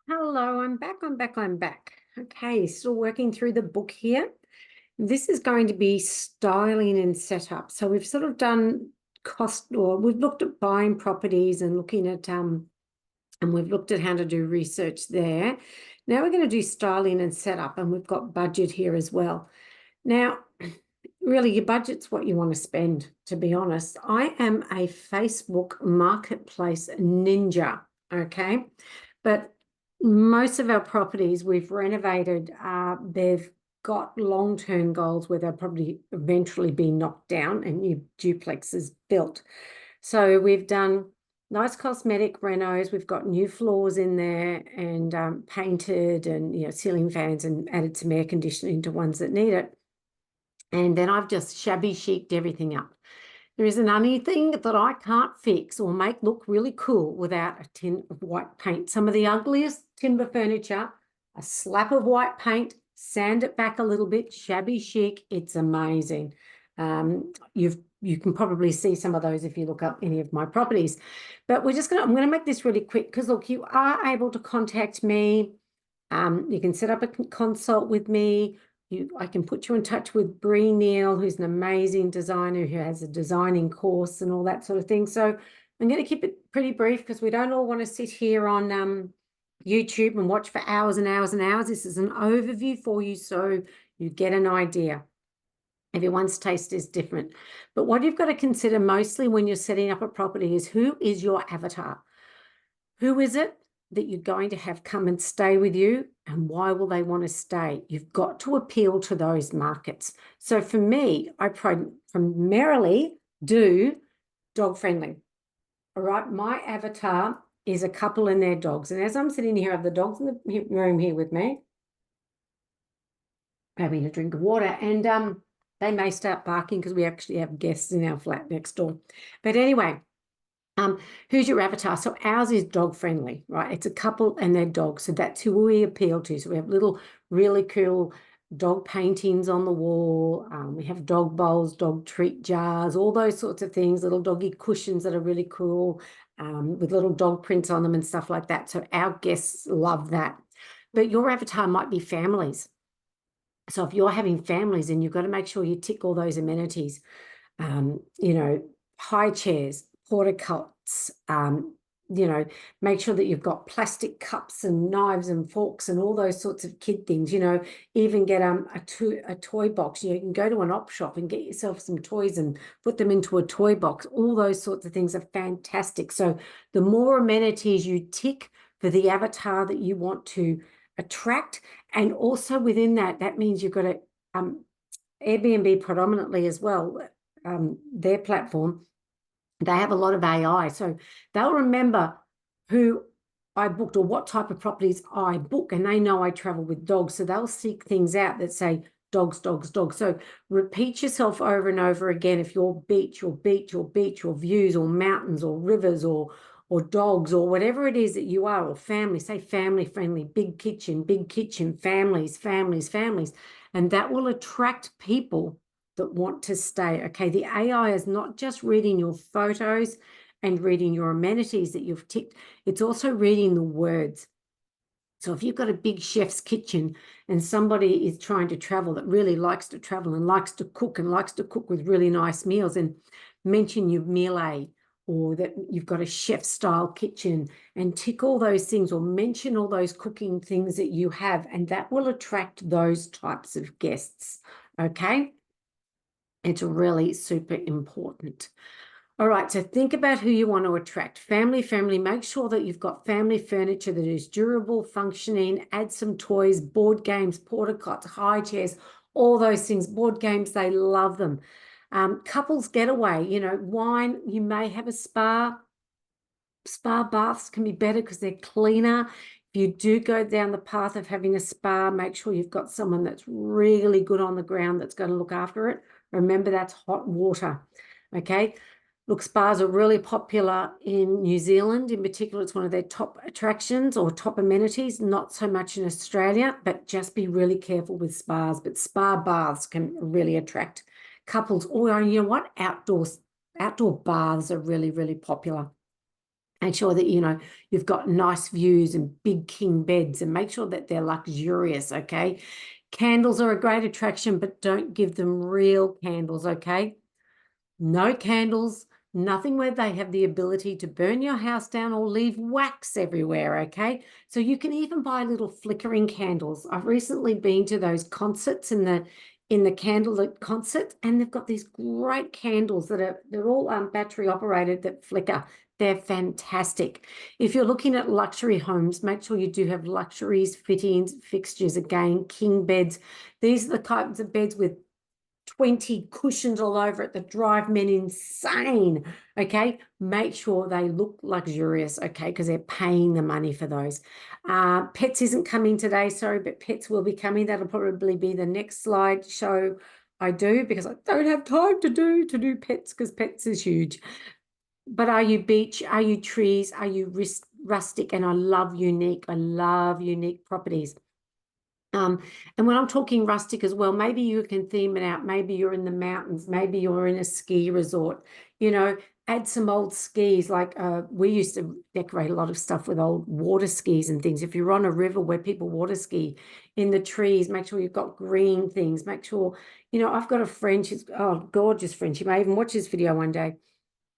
Hello, I'm back. Okay, still working through the book here. This is going to be styling and setup. So we've sort of done cost, or we've looked at buying properties and looking at and we've looked at how to do research there. Now we're going to do styling and setup, and we've got budget here as well. Now, really, your budget's what you want to spend, to be honest. I am a Facebook marketplace ninja, okay? But most of our properties we've renovated, they've got long-term goals where they'll probably eventually be knocked down and new duplexes built. So we've done nice cosmetic renos. We've got new floors in there and painted and ceiling fans and added some air conditioning to ones that need it. And then I've just shabby chic'd everything up. There isn't anything that I can't fix or make look really cool without a tin of white paint. Some of the ugliest timber furniture, a slap of white paint, sand it back a little bit, shabby chic. It's amazing. You can probably see some of those if you look up any of my properties. But I'm gonna make this really quick because look, you are able to contact me. You can set up a consult with me. I can put you in touch with Bree Neal, who's an amazing designer who has a designing course and all that sort of thing. So I'm going to keep it pretty brief because we don't all want to sit here on YouTube and watch for hours and hours and hours. This is an overview for you so you get an idea. Everyone's taste is different. But what you've got to consider mostly when you're setting up a property is who is your avatar? Who is it that you're going to have come and stay with you, and why will they want to stay? You've got to appeal to those markets. So for me, I primarily do dog friendly. All right, my avatar is a couple and their dogs. And as I'm sitting here, I have the dogs in the room here with me, having a drink of water, and they may start barking because we actually have guests in our flat next door. But anyway, who's your avatar? So ours is dog friendly, right? It's a couple and their dogs. So that's who we appeal to. So we have little really cool dog paintings on the wall. We have dog bowls, dog treat jars, all those sorts of things, little doggy cushions that are really cool, with little dog prints on them and stuff like that. So our guests love that. But your avatar might be families. So if you're having families, then you've got to make sure you tick all those amenities. High chairs, porta cots, make sure that you've got plastic cups and knives and forks and all those sorts of kid things, even get a toy box. You can go to an op shop and get yourself some toys and put them into a toy box. All those sorts of things are fantastic. So the more amenities you tick for the avatar that you want to attract, and also within that means you've got to Airbnb predominantly as well, their platform, they have a lot of AI. So they'll remember who I booked or what type of properties I book, and they know I travel with dogs. So they'll seek things out that say dogs, dogs, dogs. So repeat yourself over and over again. If your beach, your beach, your beach, or views, or mountains, or rivers, or dogs, or whatever it is that you are, or family, say family friendly, big kitchen, families, families, families. And that will attract people that want to stay. Okay, the AI is not just reading your photos and reading your amenities that you've ticked, it's also reading the words. So if you've got a big chef's kitchen and somebody is trying to travel that really likes to travel and likes to cook with really nice meals, and mention your meal aid, or that you've got a chef style kitchen, and tick all those things, or mention all those cooking things that you have, and that will attract those types of guests. Okay. It's really super important. All right, so think about who you want to attract. Family, make sure that you've got family furniture that is durable, functioning, add some toys, board games, porta cots, high chairs, all those things. Board games, they love them. Couples getaway, wine, you may have a spa. Spa baths can be better because they're cleaner. If you do go down the path of having a spa, make sure you've got someone that's really good on the ground that's going to look after it. Remember, that's hot water. Okay. Look, spas are really popular in New Zealand. In particular, it's one of their top attractions or top amenities, not so much in Australia, but just be really careful with spas. But spa baths can really attract couples. Or, you know what? Outdoor baths are really, really popular. Make sure that, you've got nice views and big king beds, and make sure that they're luxurious, okay? Candles are a great attraction, but don't give them real candles, okay? No candles, nothing where they have the ability to burn your house down or leave wax everywhere, okay? So you can even buy little flickering candles. I've recently been to those concerts in the candlelit concert, and they've got these great candles they're all battery operated that flicker. They're fantastic. If you're looking at luxury homes, make sure you do have luxuries, fittings, fixtures, again, king beds. These are the types of beds with 20 cushions all over it that drive men insane, okay? Make sure they look luxurious, okay, because they're paying the money for those. Pets isn't coming today, sorry, but pets will be coming. That'll probably be the next slide show I do, because I don't have time to do pets, because pets is huge. But are you beach? Are you trees? Are you rustic? And I love unique properties. And when I'm talking rustic as well, maybe you can theme it out. Maybe you're in the mountains. Maybe you're in a ski resort. Add some old skis. Like we used to decorate a lot of stuff with old water skis and things. If you're on a river where people water ski, in the trees, make sure you've got green things. Make sure, I've got a friend, she's gorgeous friend. She may even watch this video one day.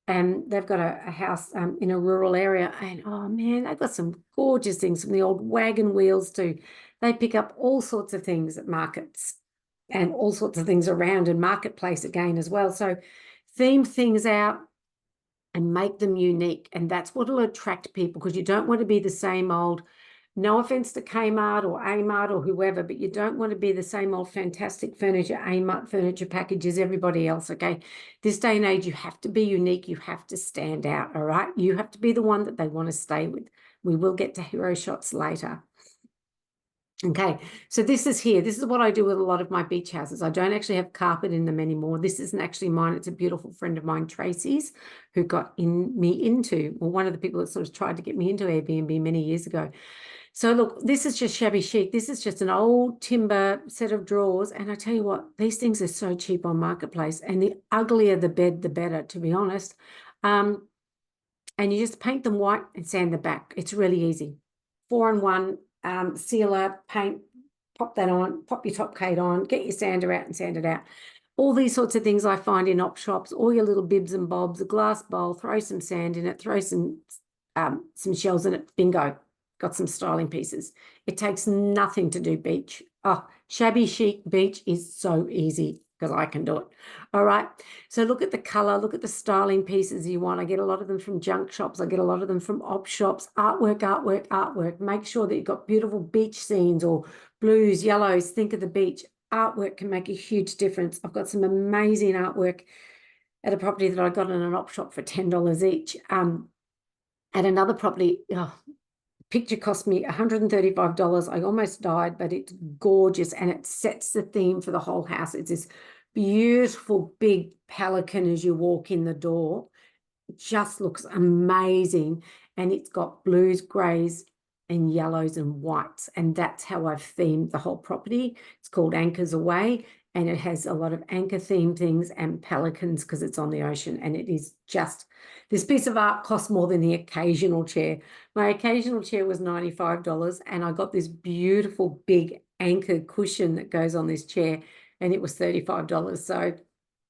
And they've got a house in a rural area, and oh man, they've got some gorgeous things, from the old wagon wheels to, they pick up all sorts of things at markets and all sorts of things around, and marketplace again as well. So theme things out and make them unique, and that's what will attract people, because you don't want to be the same old, no offense to Kmart or Amart or whoever, but you don't want to be the same old fantastic furniture, Amart furniture packages, everybody else, okay? This day and age, you have to be unique. You have to stand out, all right? You have to be the one that they want to stay with. We will get to hero shots later. Okay, so this is here. This is what I do with a lot of my beach houses. I don't actually have carpet in them anymore. This isn't actually mine. It's a beautiful friend of mine, Tracy's, who got me into, well, one of the people that sort of tried to get me into Airbnb many years ago. So look, this is just shabby chic. This is just an old timber set of drawers. And I tell you what, these things are so cheap on Marketplace. And the uglier the bed, the better, to be honest. And you just paint them white and sand the back. It's really easy. 4-in-1 sealer, paint, pop that on, pop your top coat on, get your sander out and sand it out. All these sorts of things I find in op shops, all your little bibs and bobs, a glass bowl, throw some sand in it, throw some shells in it, bingo. Got some styling pieces. It takes nothing to do beach. Oh, shabby chic beach is so easy, because I can do it. All right. So look at the color, look at the styling pieces you want. I get a lot of them from junk shops. I get a lot of them from op shops. Artwork. Make sure that you've got beautiful beach scenes, or blues, yellows. Think of the beach. Artwork can make a huge difference. I've got some amazing artwork at a property that I got in an op shop for $10 each. At another property, picture cost me $135. I almost died, but it's gorgeous, and it sets the theme for the whole house. It's this beautiful big pelican as you walk in the door. It just looks amazing, and it's got blues, grays, and yellows and whites, and that's how I've themed the whole property. It's called Anchors Away, and it has a lot of anchor themed things and pelicans, because it's on the ocean. And it is just, this piece of art costs more than the occasional chair. My occasional chair was $95, and I got this beautiful big anchor cushion that goes on this chair, and it was $35. So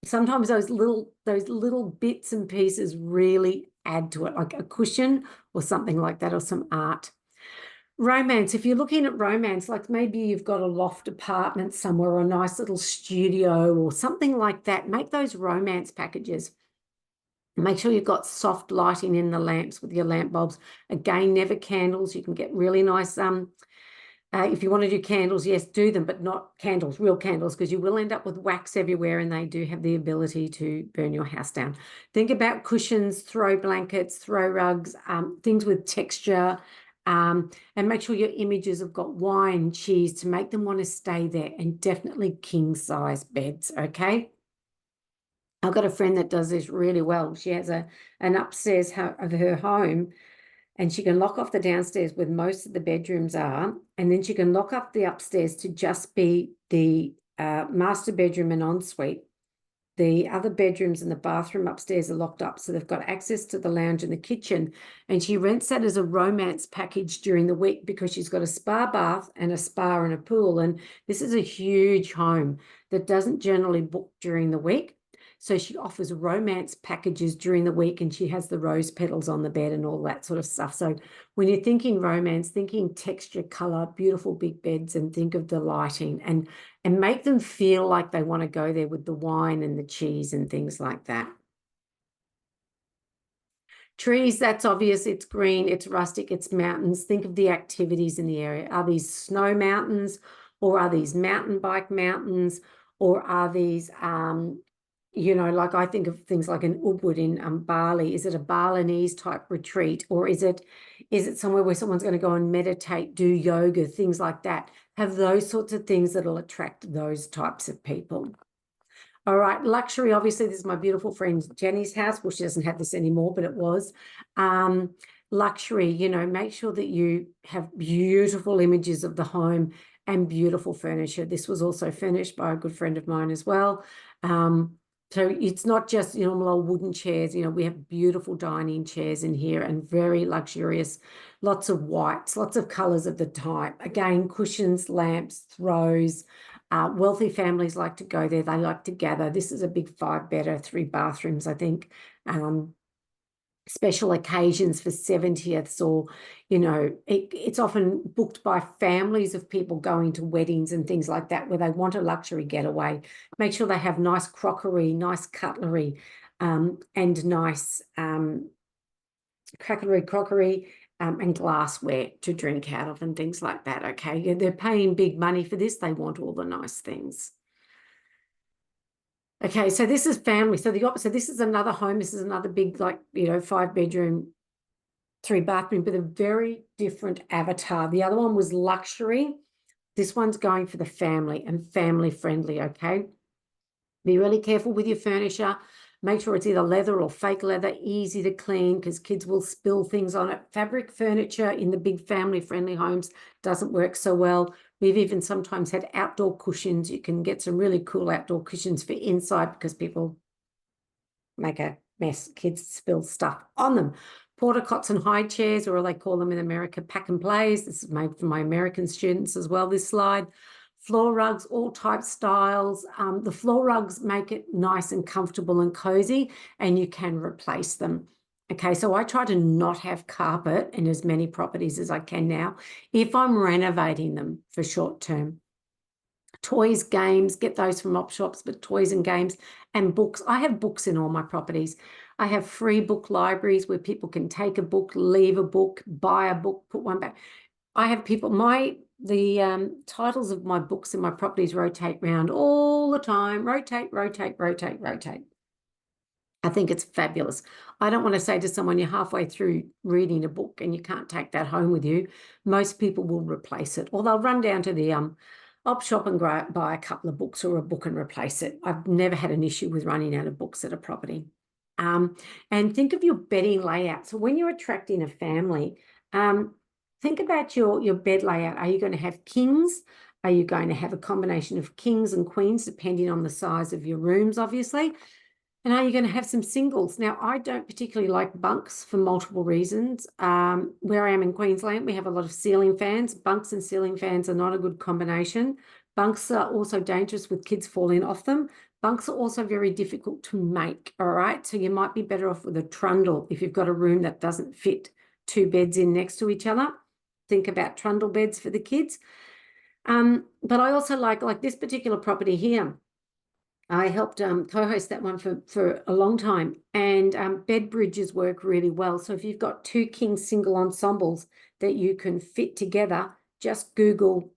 sometimes those little bits and pieces really add to it, like a cushion or something like that, or some art. Romance. If you're looking at romance, like maybe you've got a loft apartment somewhere, or a nice little studio or something like that, make those romance packages. Make sure you've got soft lighting in the lamps with your lamp bulbs. Again, never candles. You can get really nice, if you want to do candles, yes, do them, but not candles, real candles, because you will end up with wax everywhere, and they do have the ability to burn your house down. Think about cushions, throw blankets, throw rugs, things with texture. And make sure your images have got wine, cheese, to make them want to stay there, and definitely king size beds, okay? I've got a friend that does this really well. She has an upstairs of her home, and she can lock off the downstairs where most of the bedrooms are, and then she can lock up the upstairs to just be the master bedroom and ensuite. The other bedrooms and the bathroom upstairs are locked up, so they've got access to the lounge and the kitchen. And she rents that as a romance package during the week because she's got a spa bath and a spa and a pool. And this is a huge home that doesn't generally book during the week. So she offers romance packages during the week, and she has the rose petals on the bed and all that sort of stuff. So when you're thinking romance, thinking texture, color, beautiful big beds, and think of the lighting and make them feel like they want to go there with the wine and the cheese and things like that. Trees, that's obvious. It's green, it's rustic, it's mountains. Think of the activities in the area. Are these snow mountains, or are these mountain bike mountains, or are these, like I think of things like an Ubud in Bali. Is it a Balinese type retreat, or is it somewhere where someone's going to go and meditate, do yoga, things like that? Have those sorts of things that'll attract those types of people. All right, luxury, obviously, this is my beautiful friend Jenny's house. Well, she doesn't have this anymore, but it was. Luxury, make sure that you have beautiful images of the home and beautiful furniture. This was also furnished by a good friend of mine as well. So it's not just normal old wooden chairs. We have beautiful dining chairs in here and very luxurious, lots of whites, lots of colors of the type. Again, cushions, lamps, throws. Wealthy families like to go there. They like to gather. This is a big 5-bedder, 3 bathrooms, I think. Special occasions for 70ths, or, it's often booked by families of people going to weddings and things like that, where they want a luxury getaway. Make sure they have nice crockery, nice cutlery, and nice crockery, and glassware to drink out of and things like that, okay? They're paying big money for this. They want all the nice things. Okay, so this is family. So the opposite, this is another home. This is another big, 5-bedroom, 3-bathroom, but a very different avatar. The other one was luxury. This one's going for the family and family friendly, okay? Be really careful with your furniture. Make sure it's either leather or fake leather, easy to clean because kids will spill things on it. Fabric furniture in the big family-friendly homes doesn't work so well. We've even sometimes had outdoor cushions. You can get some really cool outdoor cushions for inside because people make a mess. Kids spill stuff on them. Porta cots and high chairs, or they call them in America, pack and plays. This is made for my American students as well, this slide. Floor rugs, all types, styles. The floor rugs make it nice and comfortable and cozy, and you can replace them. Okay, so I try to not have carpet in as many properties as I can now if I'm renovating them for short term. Toys, games, get those from op shops, but toys and games and books. I have books in all my properties. I have free book libraries where people can take a book, leave a book, buy a book, put one back. I have people, the titles of my books in my properties rotate around all the time. Rotate, rotate, rotate, rotate. I think it's fabulous. I don't want to say to someone, you're halfway through reading a book and you can't take that home with you. Most people will replace it, or they'll run down to the op shop and buy a couple of books or a book and replace it. I've never had an issue with running out of books at a property. And think of your bedding layout. So when you're attracting a family, think about your bed layout. Are you going to have kings? Are you going to have a combination of kings and queens, depending on the size of your rooms, obviously? And are you going to have some singles? Now, I don't particularly like bunks for multiple reasons. Where I am in Queensland, we have a lot of ceiling fans. Bunks and ceiling fans are not a good combination. Bunks are also dangerous with kids falling off them. Bunks are also very difficult to make, all right? So you might be better off with a trundle if you've got a room that doesn't fit 2 beds in next to each other. Think about trundle beds for the kids. But I also like this particular property here. I helped co-host that one for a long time, and bed bridges work really well. So if you've got 2 king single ensembles that you can fit together, just Google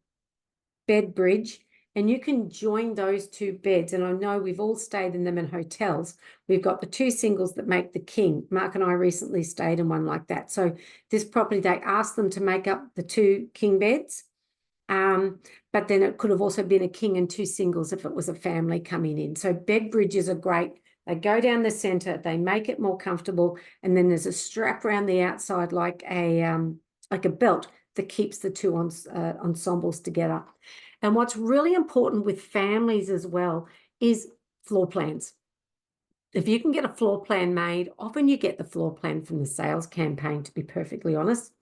bed bridge and you can join those 2 beds. And I know we've all stayed in them in hotels. We've got the 2 singles that make the king. Mark and I recently stayed in one like that. So this property, they asked them to make up the 2 king beds. But then it could have also been a king and 2 singles if it was a family coming in. So bed bridges are great. They go down the center, they make it more comfortable, and then there's a strap around the outside like a belt that keeps the 2 ensembles together. And what's really important with families as well is floor plans. if you can get a floor plan made, often you get the floor plan from the sales campaign, to be perfectly honest.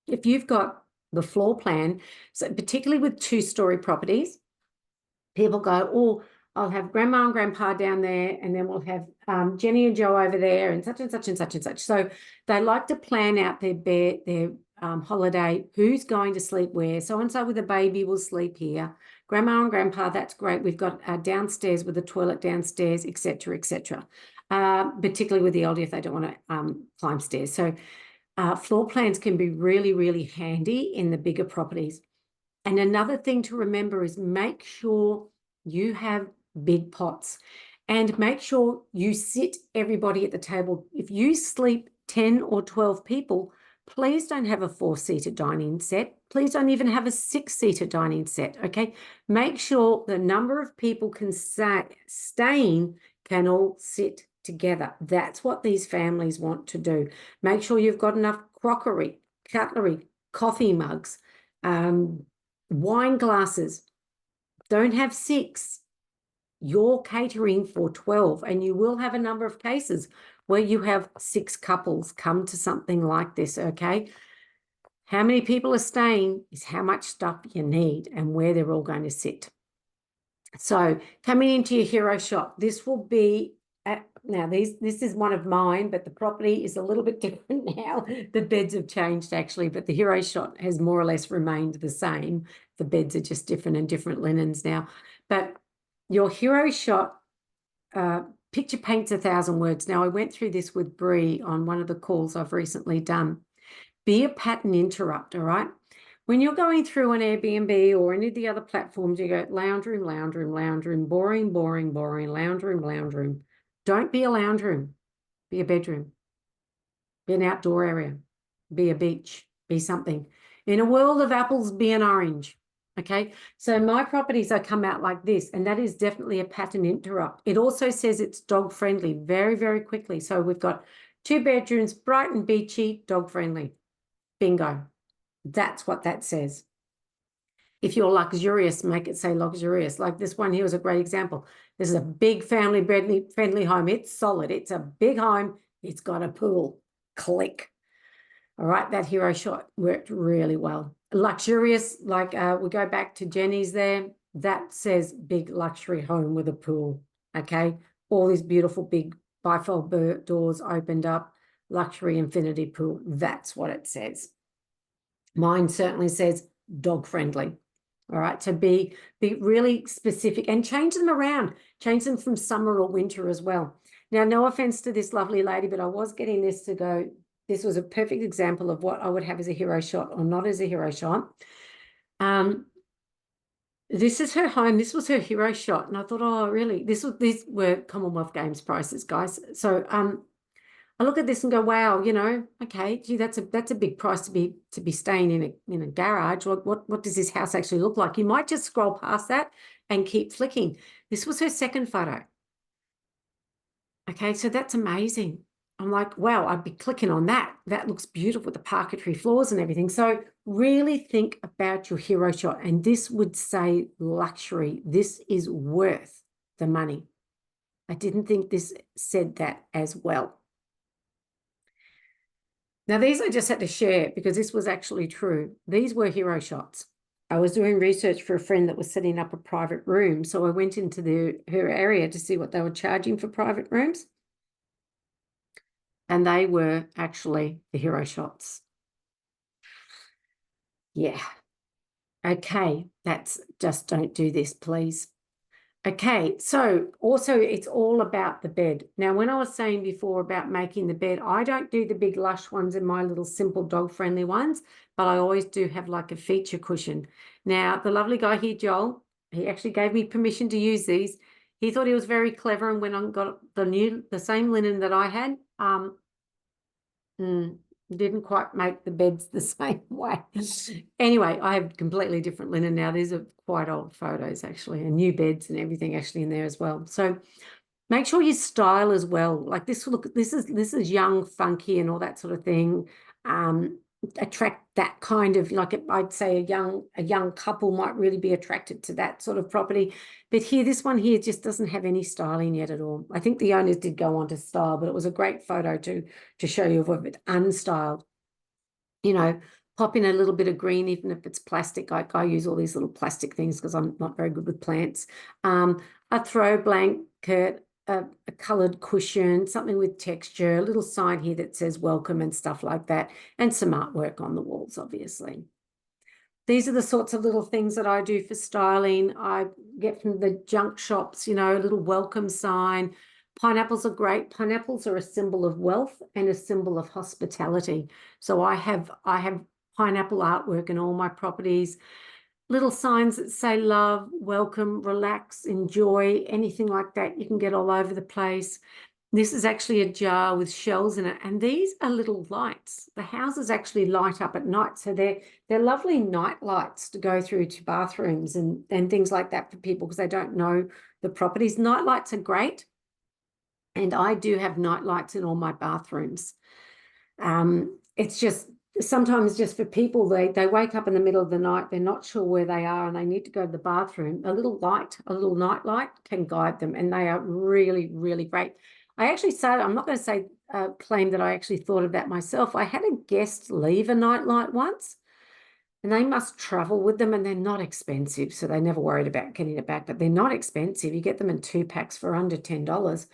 If you've got the floor plan, so particularly with two-story properties, people go, oh, I'll have grandma and grandpa down there, and then we'll have Jenny and Joe over there, and such and such and such and such. So they like to plan out their bed, their holiday, who's going to sleep where. So-and-so with a baby will sleep here. Grandma and grandpa, that's great. We've got downstairs with a toilet downstairs, etc., etc. Particularly with the elderly if they don't want to climb stairs. So floor plans can be really, really handy in the bigger properties. And another thing to remember is make sure you have big pots and make sure you sit everybody at the table. If you sleep 10 or 12 people, please don't have a 4-seater dining set. Please don't even have a 6-seater dining set, okay? Make sure the number of people staying can all sit together. That's what these families want to do. Make sure you've got enough crockery, cutlery, coffee mugs, wine glasses. Don't have 6. You're catering for 12, and you will have a number of cases where you have 6 couples come to something like this, okay? How many people are staying is how much stuff you need and where they're all going to sit. So coming into your hero shot, this will be now this is one of mine, but the property is a little bit different now. The beds have changed actually, but the hero shot has more or less remained the same. The beds are just different and different linens now. But your hero shot, picture paints 1,000 words. Now I went through this with Bree on one of the calls I've recently done. Be a pattern interrupt, all right? When you're going through an Airbnb or any of the other platforms, you go lounge room, lounge room, lounge room, boring, boring, boring, lounge room, lounge room. Don't be a lounge room. Be a bedroom. Be an outdoor area. Be a beach. Be something. In a world of apples, be an orange. Okay, so my properties, I come out like this, and that is definitely a pattern interrupt. It also says it's dog friendly very, very quickly. So we've got 2 bedrooms, bright and beachy, dog friendly. Bingo. That's what that says. If you're luxurious, make it say luxurious. Like this one here was a great example. This is a big family friendly home. It's solid. It's a big home. It's got a pool. Click. All right, that hero shot worked really well. Luxurious, like we go back to Jenny's there. That says big luxury home with a pool. Okay, all these beautiful big bifold doors opened up. Luxury infinity pool. That's what it says. Mine certainly says dog friendly. All right, so be really specific and change them around. Change them from summer or winter as well. Now, no offense to this lovely lady, but I was getting this to go. This was a perfect example of what I would have as a hero shot or not as a hero shot. This is her home. This was her hero shot. And I thought, oh, really? These were Commonwealth Games prices, guys. So I look at this and go, wow, you know, okay, gee, that's a big price to be staying in a garage. What does this house actually look like? You might just scroll past that and keep flicking. This was her second photo. Okay, so that's amazing. I'm like, wow, I'd be clicking on that. That looks beautiful with the parquetry floors and everything. So really think about your hero shot. And this would say luxury. This is worth the money. I didn't think this said that as well. Now, these I just had to share because this was actually true. These were hero shots. I was doing research for a friend that was setting up a private room. So I went into her area to see what they were charging for private rooms. And they were actually the hero shots. Yeah. Okay, that's just don't do this, please. Okay, so also it's all about the bed. Now, when I was saying before about making the bed, I don't do the big lush ones in my little simple dog-friendly ones, but I always do have like a feature cushion. Now, the lovely guy here, Joel, he actually gave me permission to use these. He thought he was very clever and went on and got the same linen that I had. Didn't quite make the beds the same way. Anyway, I have completely different linen now. These are quite old photos actually, and new beds and everything actually in there as well. So make sure you style as well. Like this, look, this is young, funky, and all that sort of thing. attract that kind of, like, I'd say a young couple might really be attracted to that sort of property. But here, this one here just doesn't have any styling yet at all. I think the owners did go on to style, but it was a great photo to show you of it unstyled. You know, pop in a little bit of green, even if it's plastic. I use all these little plastic things because I'm not very good with plants. A throw blanket, a coloured cushion, something with texture, a little sign here that says welcome and stuff like that, and some artwork on the walls, obviously. These are the sorts of little things that I do for styling. I get from the junk shops, you know, a little welcome sign. Pineapples are great. Pineapples are a symbol of wealth and a symbol of hospitality. So I have pineapple artwork in all my properties. Little signs that say love, welcome, relax, enjoy, anything like that. You can get all over the place. This is actually a jar with shells in it, and these are little lights. The houses actually light up at night, so they're lovely night lights to go through to bathrooms and things like that for people because they don't know the properties. Night lights are great, and I do have night lights in all my bathrooms. It's just sometimes just for people, they wake up in the middle of the night, they're not sure where they are, and they need to go to the bathroom. A little light, a little night light can guide them, and they are really, really great. I actually started, I'm not going to say claim that I actually thought of that myself. I had a guest leave a night light once, and they must travel with them, and they're not expensive, so they never worried about getting it back, but they're not expensive. You get them in 2 packs for under $10.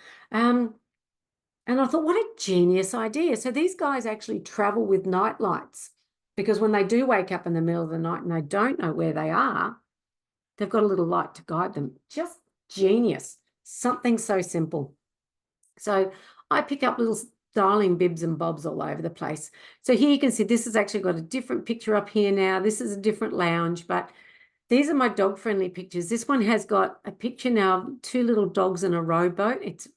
And I thought, what a genius idea. So these guys actually travel with night lights because when they do wake up in the middle of the night and they don't know where they are, they've got a little light to guide them. Just genius. Something so simple. So I pick up little styling bibs and bobs all over the place. So here you can see this has actually got a different picture up here now. This is a different lounge, but these are my dog-friendly pictures. This one has got a picture now of 2 little dogs in a rowboat. It's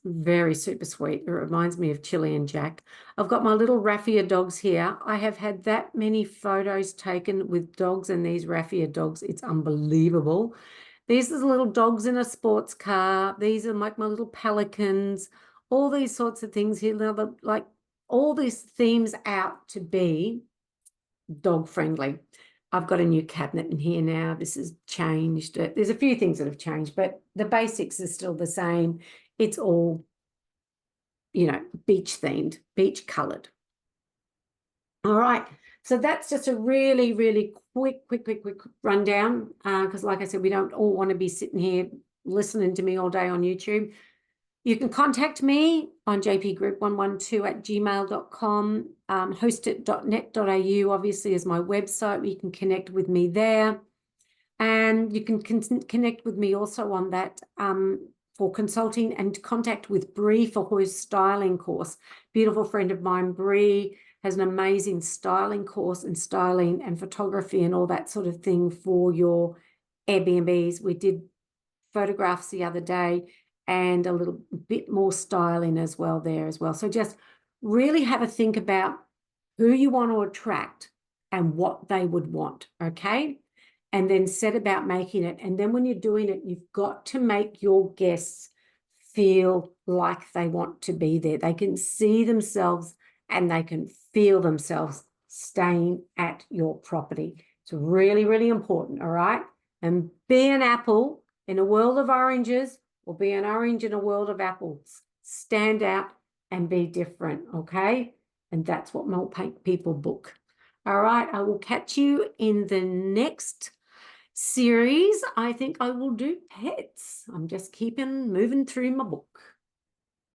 very super sweet. It reminds me of Chili and Jack. I've got my little raffia dogs here. I have had that many photos taken with dogs and these raffia dogs. It's unbelievable. These are the little dogs in a sports car. These are like my little pelicans. All these sorts of things here. Like all these themes out to be dog-friendly. I've got a new cabinet in here now. This has changed. There's a few things that have changed, but the basics are still the same. It's all, you know, beach themed, beach colored. All right. So that's just a really, really quick rundown. Because like I said, we don't all want to be sitting here listening to me all day on YouTube. You can contact me on jpgroup112@gmail.com. Hostit.net.au obviously is my website. You can connect with me there. And you can connect with me also on that for consulting, and contact with Bree for her styling course. Beautiful friend of mine, Bree, has an amazing styling course and styling and photography and all that sort of thing for your Airbnbs. We did photographs the other day, and a little bit more styling as well there as well. So just really have a think about who you want to attract and what they would want, okay? And then set about making it. And then when you're doing it, you've got to make your guests feel like they want to be there. They can see themselves and they can feel themselves staying at your property. It's really, really important, all right? And be an apple in a world of oranges, or be an orange in a world of apples. Stand out and be different, okay? And that's what will make people book. All right, I will catch you in the next series. I think I will do pets. I'm just moving through my book.